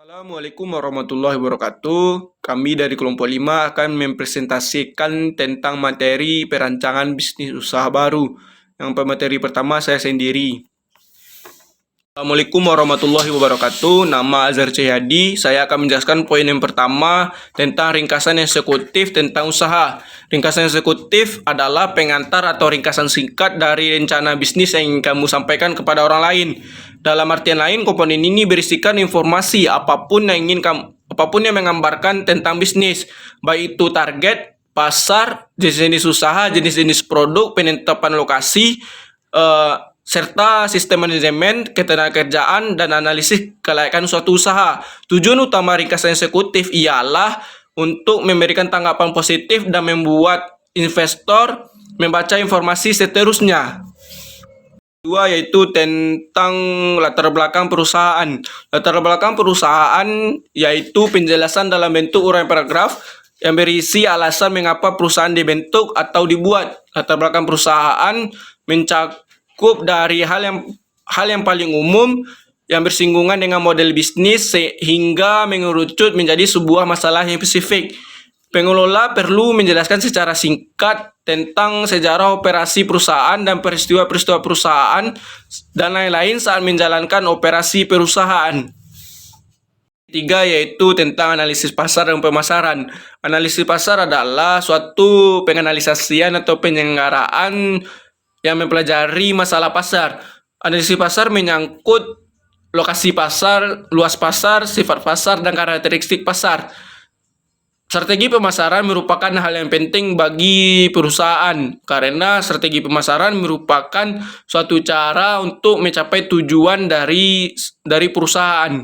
Assalamualaikum warahmatullahi wabarakatuh. Kami dari kelompok 5 akan mempresentasikan tentang materi perancangan bisnis usaha baru. Yang pemateri pertama saya sendiri. Assalamualaikum warahmatullahi wabarakatuh. Nama Azhar Cahyadi. Saya akan menjelaskan poin yang pertama tentang ringkasan eksekutif tentang usaha. Ringkasan eksekutif adalah pengantar atau ringkasan singkat dari rencana bisnis yang ingin kamu sampaikan kepada orang lain. Dalam artian lain, komponen ini berisikan informasi apapun yang menggambarkan tentang bisnis, baik itu target, pasar, jenis-jenis usaha, jenis-jenis produk, penetapan lokasi, serta sistem manajemen, ketenagakerjaan, dan analisis kelayakan suatu usaha. Tujuan utama ringkasan eksekutif ialah untuk memberikan tanggapan positif dan membuat investor membaca informasi seterusnya. Kedua yaitu tentang latar belakang perusahaan. Latar belakang perusahaan yaitu penjelasan dalam bentuk uraian paragraf yang berisi alasan mengapa perusahaan dibentuk atau dibuat. Latar belakang perusahaan mencakup dari hal yang paling umum yang bersinggungan dengan model bisnis sehingga mengerucut menjadi sebuah masalah yang spesifik. Pengelola perlu menjelaskan secara singkat tentang sejarah operasi perusahaan dan peristiwa-peristiwa perusahaan dan lain-lain saat menjalankan operasi perusahaan. Ketiga yaitu tentang analisis pasar dan pemasaran. Analisis pasar adalah suatu penganalisasian atau penyelenggaraan yang mempelajari masalah pasar. Analisis pasar menyangkut lokasi pasar, luas pasar, sifat pasar, dan karakteristik pasar. Strategi pemasaran merupakan hal yang penting bagi perusahaan karena strategi pemasaran merupakan suatu cara untuk mencapai tujuan dari perusahaan.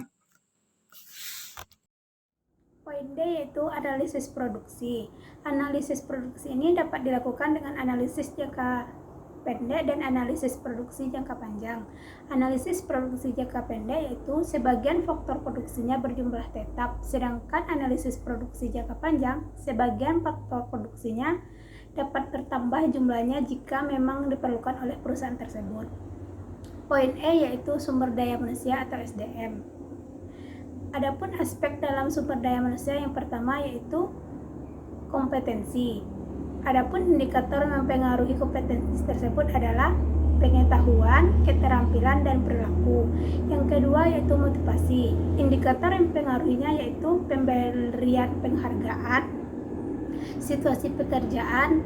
Poin D yaitu analisis produksi. Analisis produksi ini dapat dilakukan dengan analisis jangka pendek dan analisis produksi jangka panjang. Analisis produksi jangka pendek yaitu sebagian faktor produksinya berjumlah tetap, sedangkan analisis produksi jangka panjang sebagian faktor produksinya dapat bertambah jumlahnya jika memang diperlukan oleh perusahaan tersebut. Poin E yaitu sumber daya manusia atau SDM. Adapun aspek dalam sumber daya manusia yang pertama yaitu kompetensi. Adapun indikator yang mempengaruhi kompetensi tersebut adalah pengetahuan, keterampilan, dan perilaku. Yang kedua yaitu motivasi. Indikator yang mempengaruhinya yaitu pemberian penghargaan, situasi pekerjaan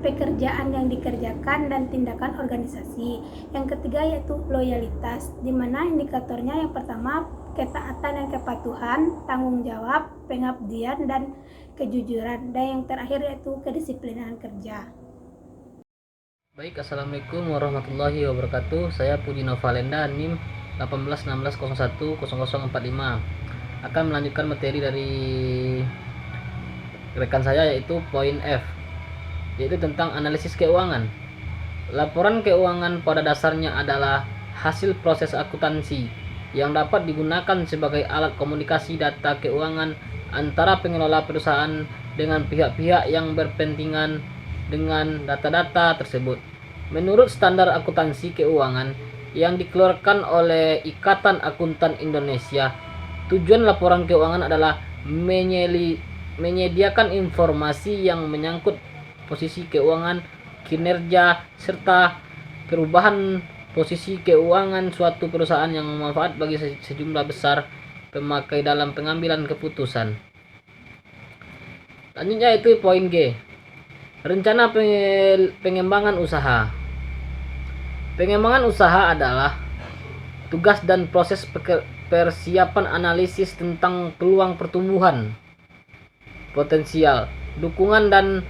yang dikerjakan, dan tindakan organisasi. Yang ketiga yaitu loyalitas, di mana indikatornya yang pertama ketaatan dan kepatuhan, tanggung jawab, pengabdian, dan kejujuran, dan yang terakhir yaitu kedisiplinan kerja. Baik, Assalamualaikum warahmatullahi wabarakatuh. Saya Puji Novalenda, NIM 1816010045. Akan melanjutkan materi dari rekan saya yaitu poin F, yaitu tentang analisis keuangan. Laporan keuangan pada dasarnya adalah hasil proses akuntansi yang dapat digunakan sebagai alat komunikasi data keuangan antara pengelola perusahaan dengan pihak-pihak yang berpentingan dengan data-data tersebut. Menurut standar akuntansi keuangan yang dikeluarkan oleh Ikatan Akuntan Indonesia, tujuan laporan keuangan adalah menyediakan informasi yang menyangkut posisi keuangan, kinerja, serta perubahan posisi keuangan suatu perusahaan yang bermanfaat bagi sejumlah besar pemakai dalam pengambilan keputusan. Selanjutnya itu poin G, rencana pengembangan usaha. Pengembangan usaha adalah tugas dan proses persiapan analisis tentang peluang pertumbuhan potensial, dukungan dan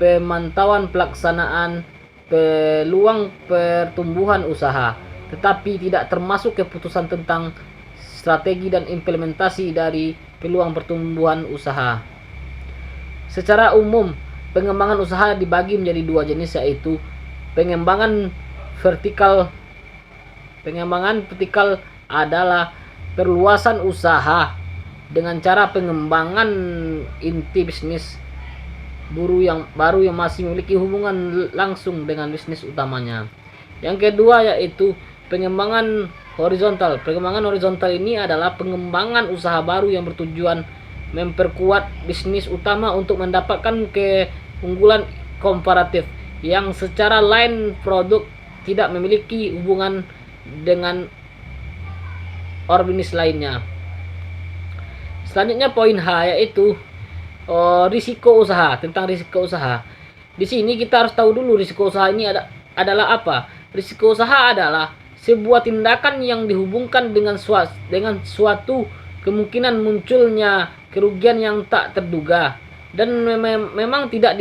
pemantauan pelaksanaan peluang pertumbuhan usaha, tetapi tidak termasuk keputusan tentang strategi dan implementasi dari peluang pertumbuhan usaha. Secara umum, pengembangan usaha dibagi menjadi dua jenis, yaitu pengembangan vertikal. Pengembangan vertikal adalah perluasan usaha dengan cara pengembangan inti bisnis baru yang masih memiliki hubungan langsung dengan bisnis utamanya. Yang kedua yaitu pengembangan horizontal. Perkembangan horizontal ini adalah pengembangan usaha baru yang bertujuan memperkuat bisnis utama untuk mendapatkan keunggulan komparatif yang secara lain produk tidak memiliki hubungan dengan bisnis lainnya. Selanjutnya poin H yaitu risiko usaha. Tentang risiko usaha. Di sini kita harus tahu dulu risiko usaha ini adalah apa. Risiko usaha adalah sebuah tindakan yang dihubungkan dengan suatu kemungkinan munculnya kerugian yang tak terduga dan memang tidak